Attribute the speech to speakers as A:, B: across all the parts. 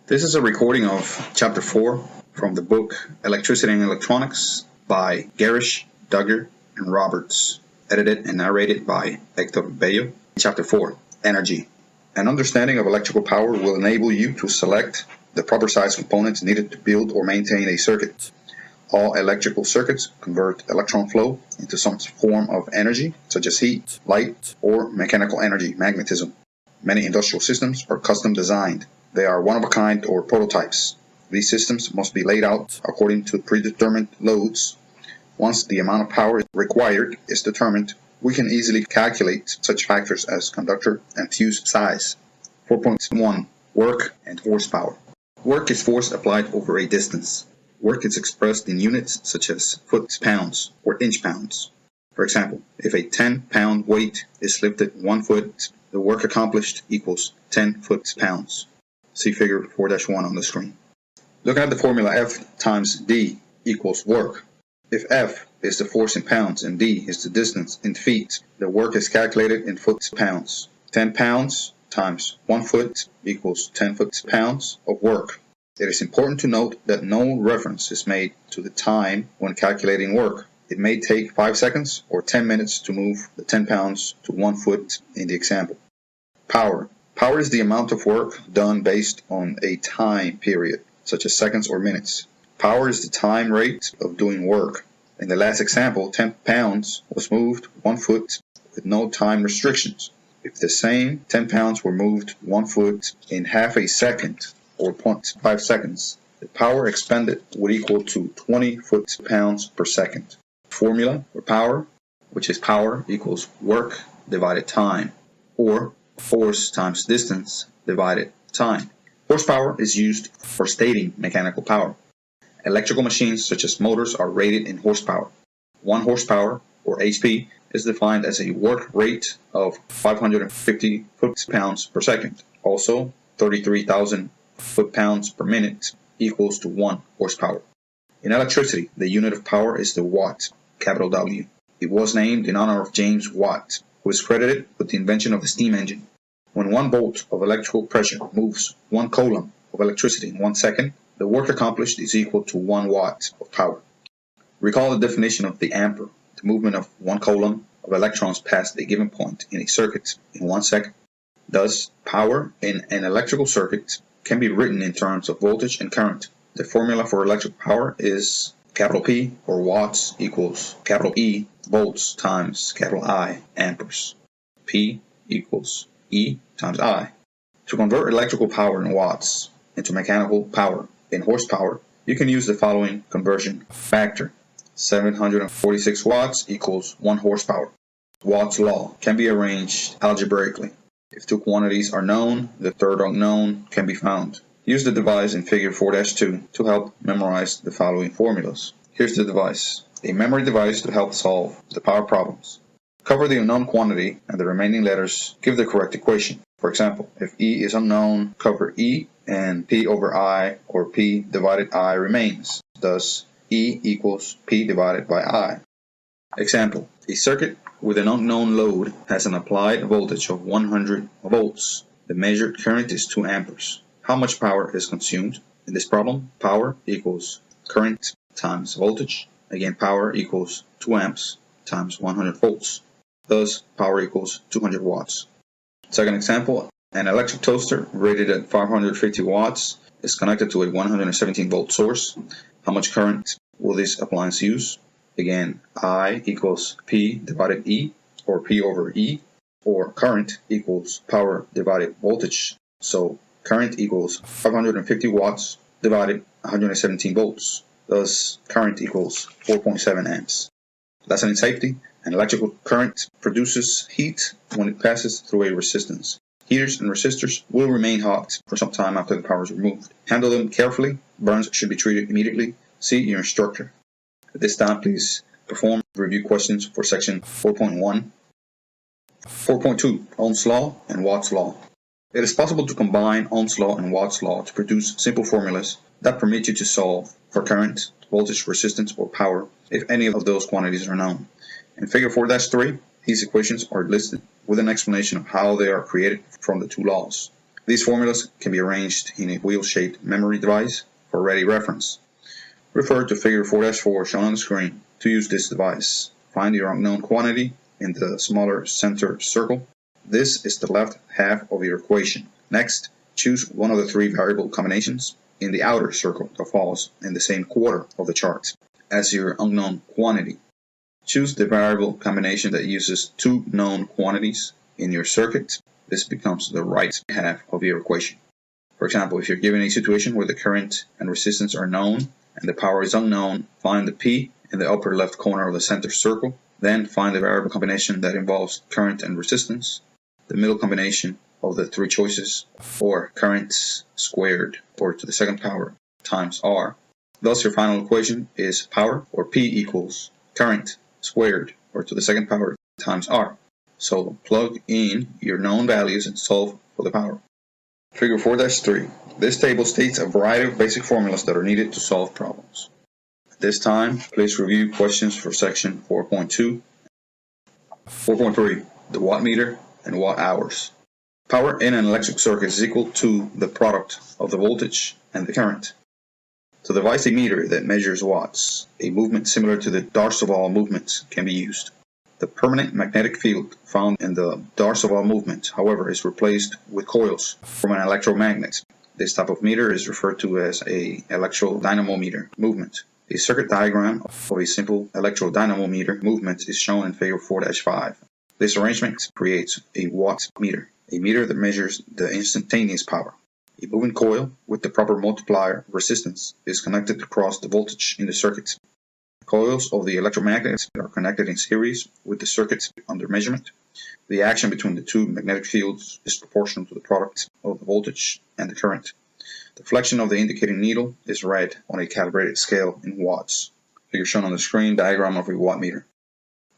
A: This is a recording of Chapter 4 from the book Electricity and Electronics by Gerrish, Duggar, and Roberts, edited and narrated by Hector Bello. Chapter 4, Energy. An understanding of electrical power will enable you to select the proper size components needed to build or maintain a circuit. All electrical circuits convert electron flow into some form of energy, such as heat, light, or mechanical energy, magnetism. Many industrial systems are custom designed. They are one-of-a-kind or prototypes. These systems must be laid out according to predetermined loads. Once the amount of power required is determined, we can easily calculate such factors as conductor and fuse size. 4.1. Work and horsepower. Work is force applied over a distance. Work is expressed in units such as foot-pounds or inch-pounds. For example, if a 10-pound weight is lifted 1 foot, the work accomplished equals 10 foot-pounds. See figure 4-1 on the screen. Look at the formula F times D equals work. If F is the force in pounds and D is the distance in feet, the work is calculated in foot-pounds. 10 pounds times 1 foot equals 10 foot-pounds of work. It is important to note that no reference is made to the time when calculating work. It may take 5 seconds or 10 minutes to move the 10 pounds to 1 foot in the example. Power. Power is the amount of work done based on a time period, such as seconds or minutes. Power is the time rate of doing work. In the last example, 10 pounds was moved 1 foot with no time restrictions. If the same 10 pounds were moved 1 foot in half a second, or 0.5 seconds, the power expended would equal to 20 foot-pounds per second. Formula for power, which is power equals work divided time, or force times distance divided time. Horsepower is used for stating mechanical power. Electrical machines such as motors are rated in horsepower. 1 horsepower, or HP, is defined as a work rate of 550 foot-pounds per second. Also, 33,000 foot-pounds per minute equals to 1 horsepower. In electricity, the unit of power is the watt, capital W. It was named in honor of James Watt, who is credited with the invention of the steam engine. When 1 volt of electrical pressure moves 1 coulomb of electricity in 1 second, the work accomplished is equal to 1 watt of power. Recall the definition of the ampere, the movement of 1 coulomb of electrons past a given point in a circuit in 1 second. Thus, power in an electrical circuit can be written in terms of voltage and current. The formula for electrical power is capital P, or watts, equals capital E, volts, times capital I, amperes. P equals E times I. To convert electrical power in watts into mechanical power in horsepower, you can use the following conversion factor. 746 watts equals 1 horsepower. Watt's law can be arranged algebraically. If 2 quantities are known, the third unknown can be found. Use the device in figure 4-2 to help memorize the following formulas. Here's the device, a memory device to help solve the power problems. Cover the unknown quantity and the remaining letters give the correct equation. For example, if E is unknown, cover E and P over I, or P divided I, remains. Thus, E equals P divided by I. Example, a circuit with an unknown load has an applied voltage of 100 volts. The measured current is 2 amperes. How much power is consumed? In this problem, power equals current times voltage. Again, power equals 2 amps times 100 volts. Thus, power equals 200 watts. Second example, an electric toaster rated at 550 watts is connected to a 117 volt source. How much current will this appliance use? Again, I equals P divided E, or P over E, or current equals power divided voltage. So current equals 550 watts divided 117 volts. Thus, current equals 4.7 amps. Lesson in safety. An electrical current produces heat when it passes through a resistance. Heaters and resistors will remain hot for some time after the power is removed. Handle them carefully. Burns should be treated immediately. See your instructor. At this time, please perform review questions for section 4.1. 4.2. Ohm's law and Watt's law. It is possible to combine Ohm's law and Watt's law to produce simple formulas that permit you to solve for current, voltage, resistance, or power if any of those quantities are known. In figure 4-3, these equations are listed with an explanation of how they are created from the 2 laws. These formulas can be arranged in a wheel-shaped memory device for ready reference. Refer to figure 4-4 shown on the screen to use this device. Find your unknown quantity in the smaller center circle. This is the left half of your equation. Next, choose one of the three variable combinations in the outer circle that falls in the same quarter of the chart as your unknown quantity. Choose the variable combination that uses two known quantities in your circuit. This becomes the right half of your equation. For example, if you're given a situation where the current and resistance are known and the power is unknown, find the P in the upper left corner of the center circle. Then find the variable combination that involves current and resistance, the middle combination of the three choices, or current squared, or to the second power, times R. Thus your final equation is power, or P equals current squared, or to the second power, times R. So plug in your known values and solve for the power. Figure 4-3. This table states a variety of basic formulas that are needed to solve problems. At this time, please review questions for section 4.2. 4.3. The wattmeter and watt hours. Power in an electric circuit is equal to the product of the voltage and the current. To devise a meter that measures watts, a movement similar to the Darcy-Vaughan movement can be used. The permanent magnetic field found in the Darcy-Vaughan movement, however, is replaced with coils from an electromagnet. This type of meter is referred to as an electrodynamometer movement. A circuit diagram of a simple electrodynamometer movement is shown in figure 4-5. This arrangement creates a watt meter, a meter that measures the instantaneous power. A moving coil with the proper multiplier resistance is connected across the voltage in the circuit. The coils of the electromagnets are connected in series with the circuit under measurement. The action between the two magnetic fields is proportional to the product of the voltage and the current. The flexion of the indicating needle is read on a calibrated scale in watts. Figure shown on the screen, diagram of a wattmeter.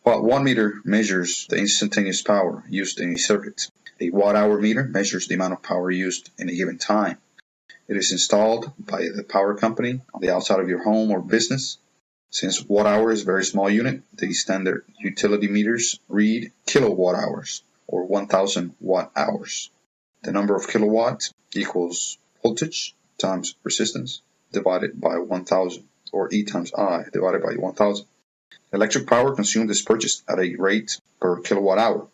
A: While wattmeter measures the instantaneous power used in a circuit, a watt-hour meter measures the amount of power used in a given time. It is installed by the power company on the outside of your home or business. Since watt-hour is a very small unit, the standard utility meters read kilowatt hours or 1000 watt-hours. The number of kilowatts equals voltage times resistance divided by 1000, or E times I divided by 1000. Electric power consumed is purchased at a rate per kilowatt hour.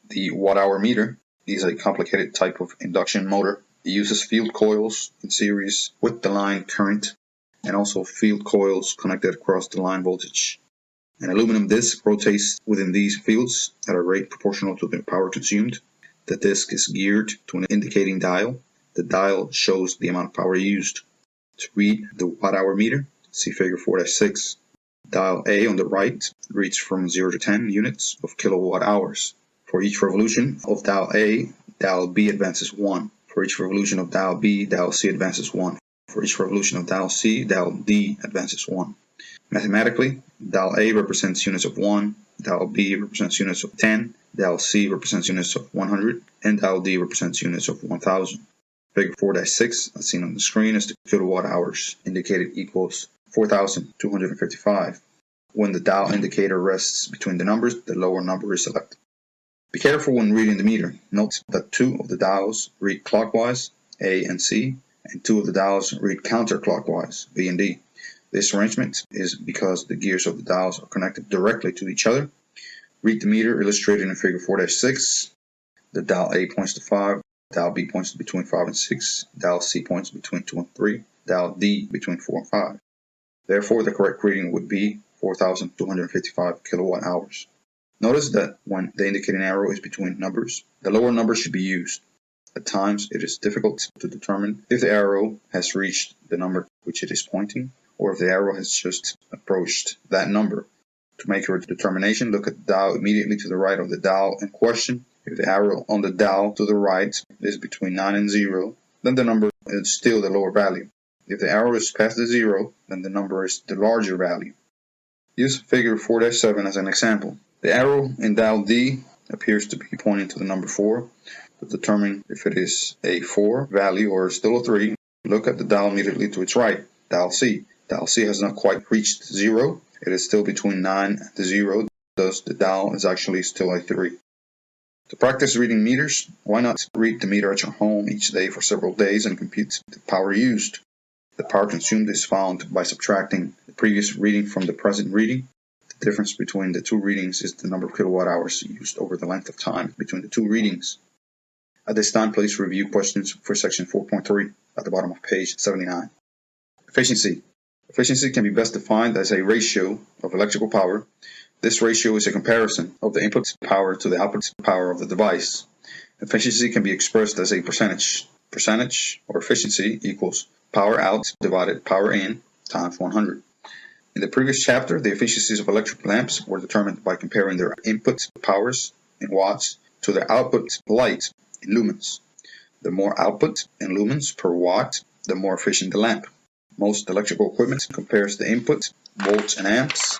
A: The watt-hour meter is a complicated type of induction motor. It uses field coils in series with the line current and also field coils connected across the line voltage. An aluminum disc rotates within these fields at a rate proportional to the power consumed. The disc is geared to an indicating dial. The dial shows the amount of power used. To read the watt-hour meter, see figure 4-6. Dial A on the right reads from 0 to 10 units of kilowatt hours. For each revolution of dial A, dial B advances 1. For each revolution of dial B, dial C advances 1. For each revolution of dial C, dial D advances 1. Mathematically, dial A represents units of 1, dial B represents units of 10, dial C represents units of 100, and dial D represents units of 1000. Figure 4-6, as seen on the screen, is the kilowatt hours indicated equals 4,255. When the dial indicator rests between the numbers, the lower number is selected. Be careful when reading the meter. Note that 2 of the dials read clockwise, A and C, and 2 of the dials read counterclockwise, B and D. This arrangement is because the gears of the dials are connected directly to each other. Read the meter illustrated in figure 4-6. The dial A points to 5, dial B points between 5 and 6, dial C points between 2 and 3, dial D between 4 and 5. Therefore, the correct reading would be 4,255 kilowatt hours. Notice that when the indicating arrow is between numbers, the lower number should be used. At times, it is difficult to determine if the arrow has reached the number which it is pointing, or if the arrow has just approached that number. To make your determination, look at the dial immediately to the right of the dial in question. If the arrow on the dial to the right is between 9 and 0, then the number is still the lower value. If the arrow is past the 0, then the number is the larger value. Use figure 4-7 as an example. The arrow in dial D appears to be pointing to the number 4. To determine if it is a 4 value or still a 3, look at the dial immediately to its right, dial C. Dial C has not quite reached 0. It is still between 9 and 0, thus the dial is actually still a 3. To practice reading meters, why not read the meter at your home each day for several days and compute the power used? The power consumed is found by subtracting the previous reading from the present reading. The difference between the two readings is the number of kilowatt hours used over the length of time between the two readings. At this time, please review questions for section 4.3 at the bottom of page 79. Efficiency. Efficiency can be best defined as a ratio of electrical power. This ratio is a comparison of the input power to the output power of the device. Efficiency can be expressed as a percentage. Percentage, or efficiency, equals power out divided power in times 100. In the previous chapter, the efficiencies of electric lamps were determined by comparing their input powers in watts to their output light in lumens. The more output in lumens per watt, the more efficient the lamp. Most electrical equipment compares the input, volts and amps,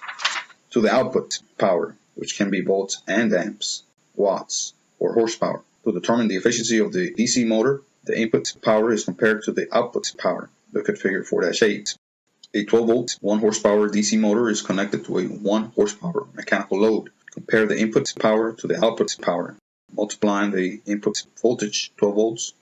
A: to the output power, which can be volts and amps, watts, or horsepower. To determine the efficiency of the DC motor, the input power is compared to the output power. Look at figure 4-8. A 12-volt, 1 horsepower DC motor is connected to a 1 horsepower mechanical load. Compare the input power to the output power. Multiplying the input voltage, 12 volts,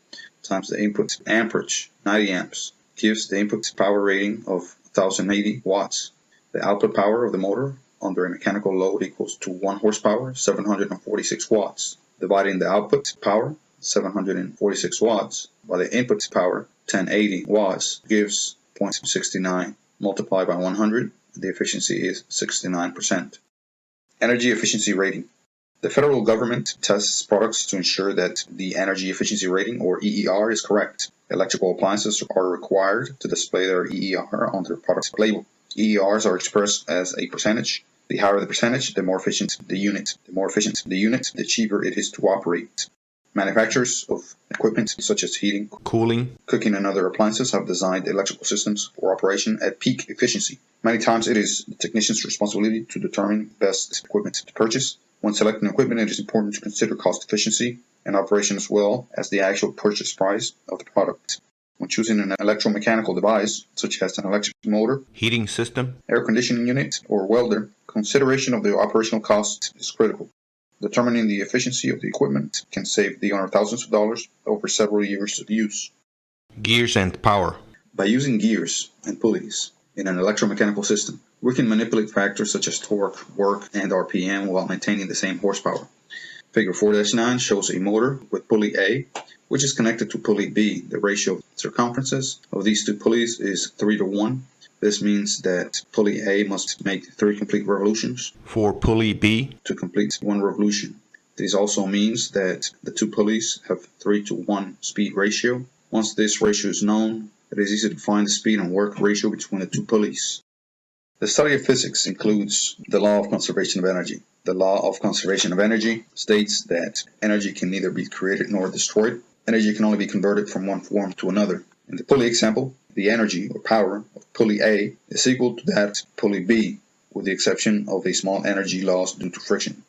A: times the input amperage, 90 amps, gives the input power rating of 1080 watts. The output power of the motor under a mechanical load equals to 1 horsepower, 746 watts. Dividing the output power, 746 watts, by the input power, 1080 watts, gives 0.69. Multiplied by 100, the efficiency is 69%. Energy efficiency rating. The federal government tests products to ensure that the energy efficiency rating, or EER, is correct. Electrical appliances are required to display their EER on their product label. EERs are expressed as a percentage. The higher the percentage, the more efficient the unit. The more efficient the unit, the cheaper it is to operate. Manufacturers of equipment such as heating, cooling, cooking, and other appliances have designed electrical systems for operation at peak efficiency. Many times it is the technician's responsibility to determine best equipment to purchase. When selecting equipment, it is important to consider cost efficiency and operation as well as the actual purchase price of the product. When choosing an electromechanical device, such as an electric motor, heating system, air conditioning unit, or welder, consideration of the operational cost is critical. Determining the efficiency of the equipment can save the owner thousands of dollars over several years of use. Gears and power. By using gears and pulleys in an electromechanical system, we can manipulate factors such as torque, work, and RPM while maintaining the same horsepower. Figure 4-9 shows a motor with pulley A, which is connected to pulley B. The ratio of circumferences of these two pulleys is 3-to-1. This means that pulley A must make 3 complete revolutions for pulley B to complete 1 revolution. This also means that the two pulleys have 3-to-1 speed ratio. Once this ratio is known, it is easy to find the speed and work ratio between the two pulleys. The study of physics includes the law of conservation of energy. The law of conservation of energy states that energy can neither be created nor destroyed. Energy can only be converted from one form to another. In the pulley example, the energy or power of pulley A is equal to that of pulley B, with the exception of a small energy loss due to friction.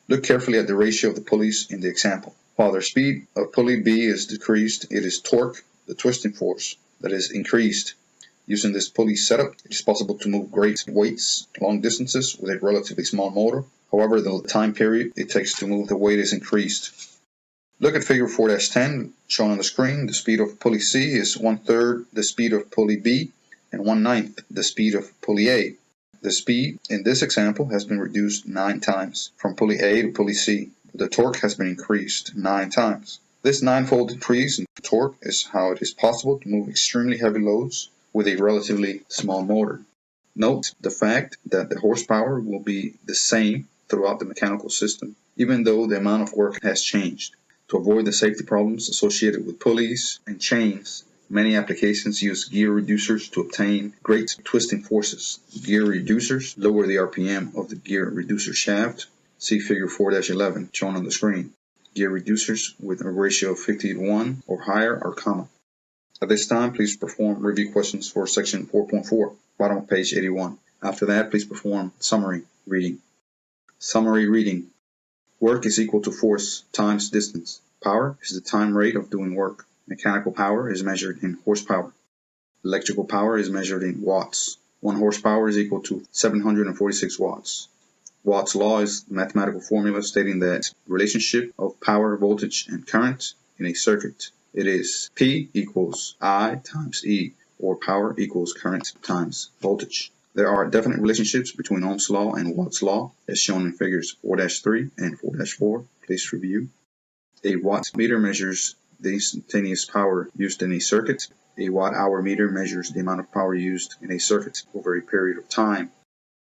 A: Look carefully at the ratio of the pulleys in the example. While the speed of pulley B is decreased, it is torque, the twisting force, that is increased. Using this pulley setup, it is possible to move great weights long distances with a relatively small motor. However, the time period it takes to move the weight is increased. Look at figure 4-10 shown on the screen. The speed of pulley C is 1/3 the speed of pulley B and 1/9 the speed of pulley A. The speed in this example has been reduced 9 times from pulley A to pulley C, but the torque has been increased 9 times. This 9-fold increase in torque is how it is possible to move extremely heavy loads with a relatively small motor. Note the fact that the horsepower will be the same throughout the mechanical system, even though the amount of work has changed. To avoid the safety problems associated with pulleys and chains, many applications use gear reducers to obtain great twisting forces. Gear reducers lower the RPM of the gear reducer shaft. See figure 4-11 shown on the screen. Gear reducers with a ratio of 50-to-1 or higher are common. At this time, please perform review questions for section 4.4, bottom of page 81. After that, please perform summary reading. Summary reading. Work is equal to force times distance. Power is the time rate of doing work. Mechanical power is measured in horsepower. Electrical power is measured in watts. 1 horsepower is equal to 746 watts. Watt's law is a mathematical formula stating that relationship of power, voltage, and current in a circuit. It is P equals I times E, or power equals current times voltage. There are definite relationships between Ohm's law and Watt's law, as shown in figures 4-3 and 4-4. Please review. A watt meter measures the instantaneous power used in a circuit. A watt-hour meter measures the amount of power used in a circuit over a period of time.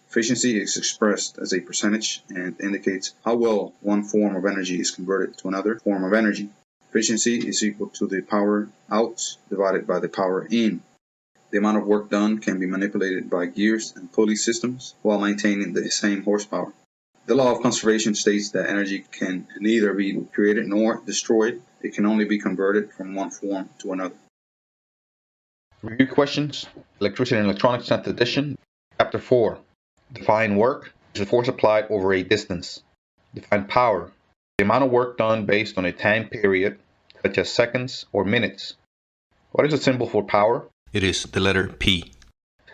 A: Efficiency is expressed as a percentage and indicates how well one form of energy is converted to another form of energy. Efficiency is equal to the power out divided by the power in. The amount of work done can be manipulated by gears and pulley systems while maintaining the same horsepower. The law of conservation states that energy can neither be created nor destroyed. It can only be converted from one form to another. Review questions. Electricity and Electronics 10th edition. Chapter 4. Define work is a force applied over a distance. Define power. The amount of work done based on a time period, such as seconds or minutes. What is the symbol for power?
B: It is the letter P.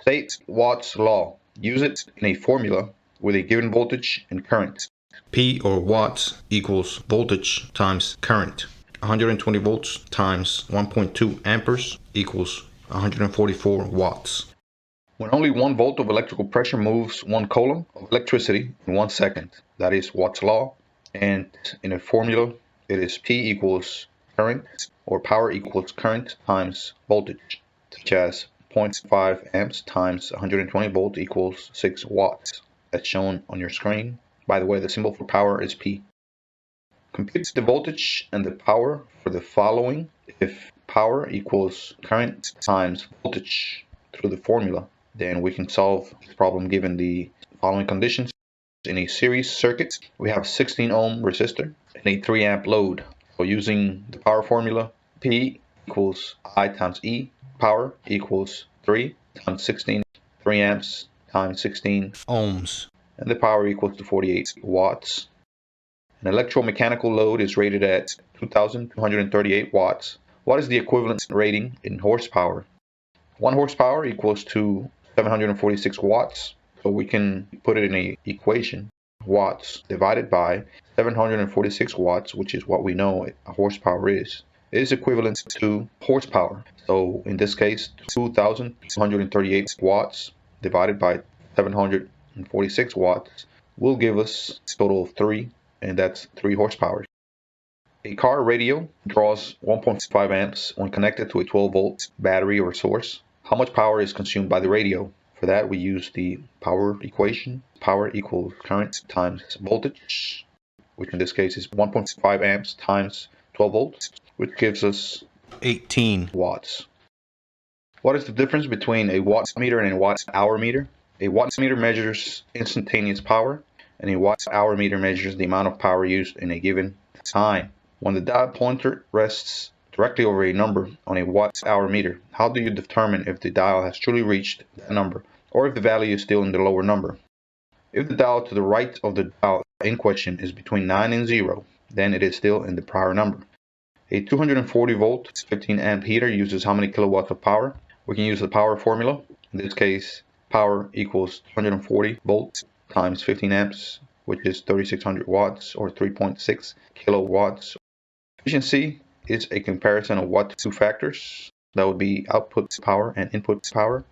A: State Watt's law. Use it in a formula with a given voltage and current.
B: P, or watts, equals voltage times current. 120 volts times 1.2 amperes equals 144 watts.
A: When only 1 volt of electrical pressure moves 1 coulomb of electricity in 1 second, that is Watt's law. And in a formula, it is P equals current, or power equals current times voltage, such as 0.5 amps times 120 volts equals 6 watts, as shown on your screen. By the way, the symbol for power is P. Compute the voltage and the power for the following if power equals current times voltage through the formula. Then we can solve this problem given the following conditions. In a series circuit, we have a 16 ohm resistor and a 3 amp load. So using the power formula, P equals I times E, power equals 3 times 16, 3 amps times 16
B: ohms,
A: and the power equals to 48 watts. An electromechanical load is rated at 2,238 watts. What is the equivalent rating in horsepower? 1 horsepower equals to 746 watts. So we can put it in an equation. Watts divided by 746 watts, which is what we know a horsepower is equivalent to horsepower. So in this case, 2,238 watts divided by 746 watts will give us a total of 3, and that's 3 horsepower. A car radio draws 1.5 amps when connected to a 12-volt battery or source. How much power is consumed by the radio? For that, we use the power equation. Power equals current times voltage, which in this case is 1.5 amps times 12 volts, which gives us
B: 18
A: watts. What is the difference between a watt meter and a watt-hour meter? A watt meter measures instantaneous power, and a watt-hour meter measures the amount of power used in a given time. When the dial pointer rests directly over a number on a watt-hour meter, how do you determine if the dial has truly reached that number, or if the value is still in the lower number? If the dial to the right of the dial in question is between 9 and 0, then it is still in the prior number. A 240 volt 15 amp heater uses how many kilowatts of power? We can use the power formula. In this case, power equals 240 volts times 15 amps, which is 3600 watts or 3.6 kilowatts. Efficiency is a comparison of what two factors. That would be output power and input power.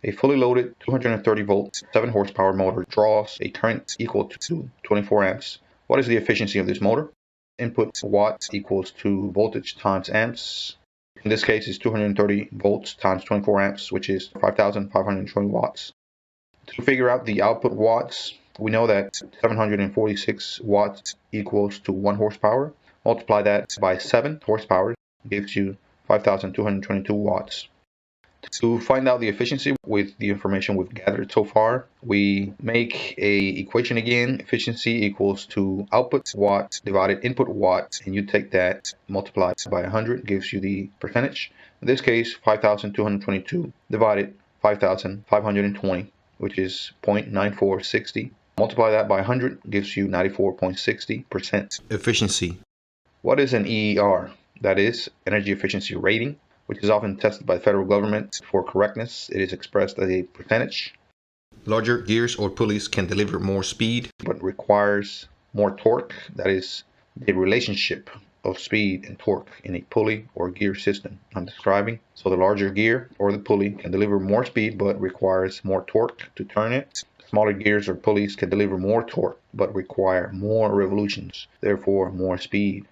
A: A fully loaded 230 volt 7 horsepower motor draws a current equal to 24 amps. What is the efficiency of this motor? Input watt equals to voltage times amps. In this case, it's 230 volts times 24 amps, which is 5,520 watts. To figure out the output watts, we know that 746 watts equals to 1 horsepower. Multiply that by 7 horsepower gives you 5,222 watts. To find out the efficiency with the information we've gathered so far, we make a equation again. Efficiency equals to output watt divided input watt, and you take that, multiply it by 100, gives you the percentage. In this case, 5,222 divided 5,520, which is 0.9460. Multiply that by 100, gives you 94.60%
B: efficiency.
A: What is an EER? That is energy efficiency rating, which is often tested by the federal government for correctness. It is expressed as a percentage.
B: Larger gears or pulleys can deliver more speed, but requires more torque. That is the relationship of speed and torque in a pulley or gear system I'm describing. So the larger gear or the pulley can deliver more speed, but requires more torque to turn it. Smaller gears or pulleys can deliver more torque, but require more revolutions, therefore more speed.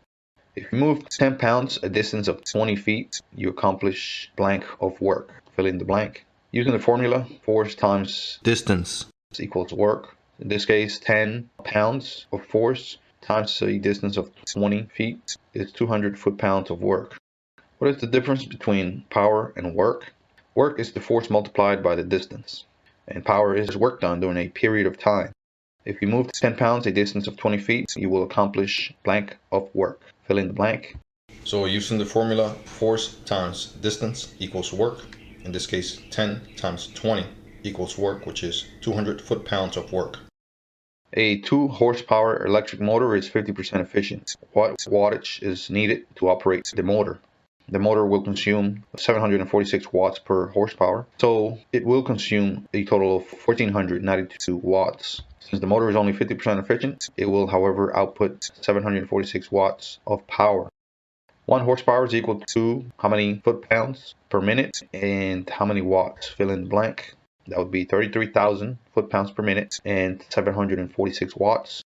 B: If you move 10 pounds a distance of 20 feet, you accomplish blank of work. Fill in the blank. Using the formula, force times distance equals work. In this case, 10 pounds of force times a distance of 20 feet is 200 foot-pounds of work. What is the difference between power and work? Work is the force multiplied by the distance, and power is work done during a period of time. If you move 10 pounds a distance of 20 feet, you will accomplish blank of work. Fill in the blank. So using the formula, force times distance equals work. In this case, 10 times 20 equals work, which is 200 foot-pounds of work. A 2 horsepower electric motor is 50% efficient. What wattage is needed to operate the motor? The motor will consume 746 watts per horsepower, so it will consume a total of 1492 watts. Since the motor is only 50% efficient, it will, however, output 746 watts of power. 1 horsepower is equal to how many foot-pounds per minute and how many watts? Fill in the blank. That would be 33,000 foot-pounds per minute and 746 watts.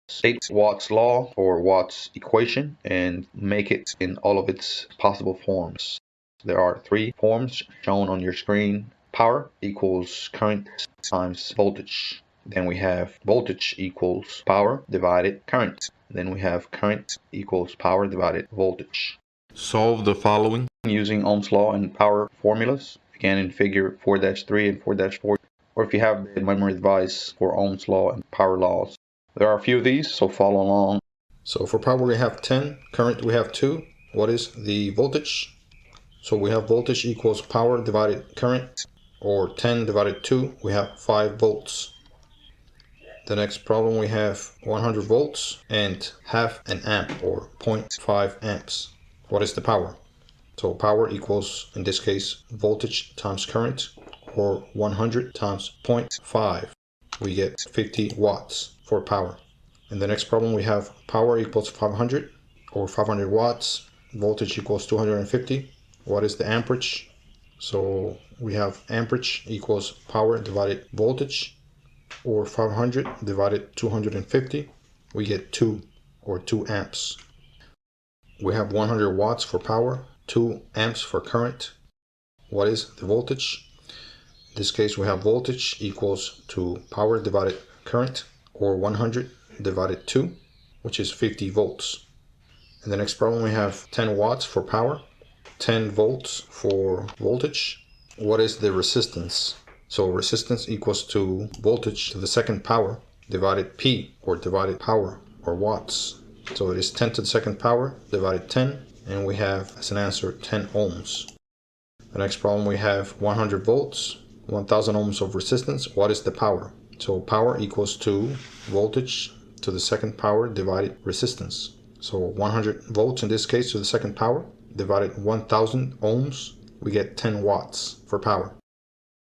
B: State Watt's law or Watt's equation and make it in all of its possible forms. There are 3 forms shown on your screen. Power equals current times voltage. Then we have voltage equals power divided current. Then we have current equals power divided voltage. Solve the following using Ohm's law and power formulas. If you can in figure 4-3 and 4-4, or if you have the memory device for Ohm's law and power laws. There are a few of these, so follow along. So for power we have 10, current we have 2. What is the voltage? So we have voltage equals power divided current, or 10 divided 2, we have 5 volts. The next problem we have 100 volts and half an amp or 0.5 amps. What is the power? So power equals, in this case, voltage times current, or 100 times 0.5. We get 50 watts for power. In the next problem we have power equals 500 or 500 watts, voltage equals 250. What is the amperage? So we have amperage equals power divided voltage, or 500 divided 250, we get 2 or 2 amps. We have 100 watts for power, 2 amps for current. What is the voltage? In this case we have voltage equals to power divided current, or 100 divided 2, which is 50 volts. In the next problem we have 10 watts for power, 10 volts for voltage. What is the resistance? So resistance equals to voltage to the second power divided P, or divided power, or watts. So it is 10 to the second power divided 10, and we have as an answer 10 ohms. The next problem we have 100 volts, 1000 ohms of resistance. What is the power? So power equals to voltage to the second power divided resistance. So 100 volts in this case to the second power divided 1000 ohms, we get 10 watts for power.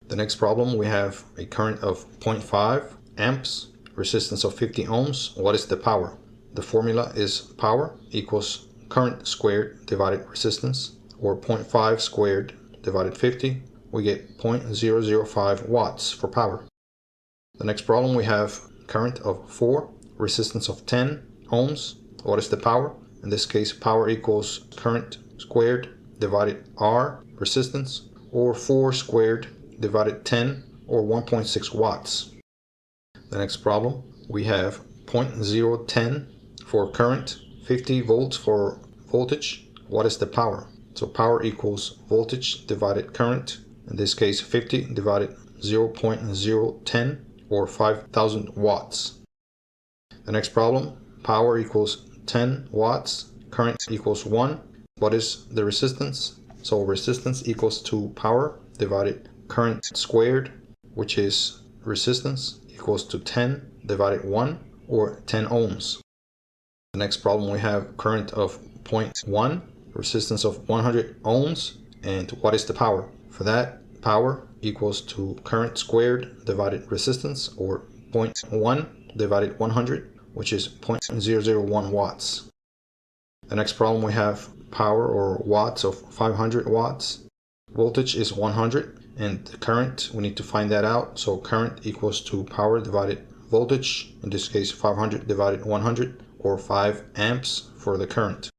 B: The next problem we have a current of 0.5 amps, resistance of 50 ohms. What is the power? The formula is power equals current squared divided resistance, or 0.5 squared divided 50. We get 0.005 watts for power. The next problem we have current of 4, resistance of 10 ohms. What is the power? In this case, power equals current squared divided R, resistance, or 4 squared divided 10, or 1.6 watts. The next problem, we have 0.010 for current, 50 volts for voltage. What is the power? So power equals voltage divided current, in this case 50 divided 0.010, or 5000 watts. The next problem, power equals 10 watts, current equals 1. What is the resistance? So resistance equals to power divided current squared, which is resistance equals to 10 divided 1, or 10 ohms. The next problem we have current of 0.1, resistance of 100 ohms, and what is the power? For that, power equals to current squared divided resistance, or 0.1 divided 100, which is 0.001 watts. The next problem, we have power or watts of 500 watts. Voltage is 100, and the current, we need to find that out. So current equals to power divided voltage, in this case 500 divided 100, or 5 amps for the current.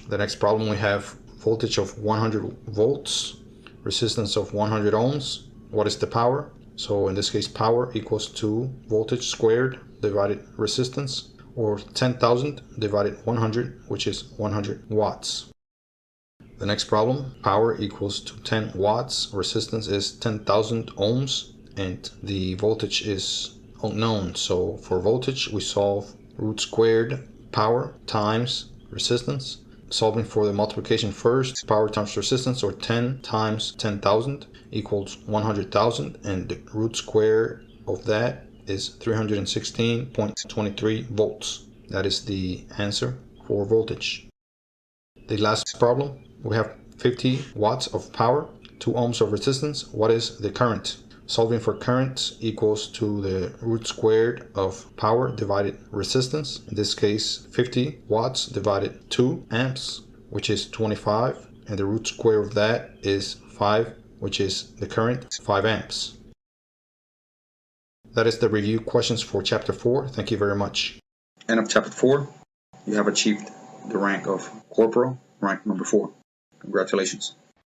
B: The next problem, we have voltage of 100 volts, resistance of 100 ohms. What is the power? So in this case, power equals to voltage squared divided resistance, or 10,000 divided 100, which is 100 watts. The next problem, power equals to 10 watts, resistance is 10,000 ohms, and the voltage is unknown. So for voltage, we solve root squared power times resistance. Solving for the multiplication first, power times resistance, or 10 times 10,000 equals 100,000, and the root square of that is 316.23 volts. That is the answer for voltage. The last problem, we have 50 watts of power, 2 ohms of resistance. What is the current? Solving for current equals to the root squared of power divided resistance. In this case, 50 watts divided 2 amps, which is 25. And the root square of that is 5, which is the current, 5 amps. That is the review questions for Chapter 4. Thank you very much.
A: End of Chapter 4. You have achieved the rank of Corporal, rank number 4. Congratulations.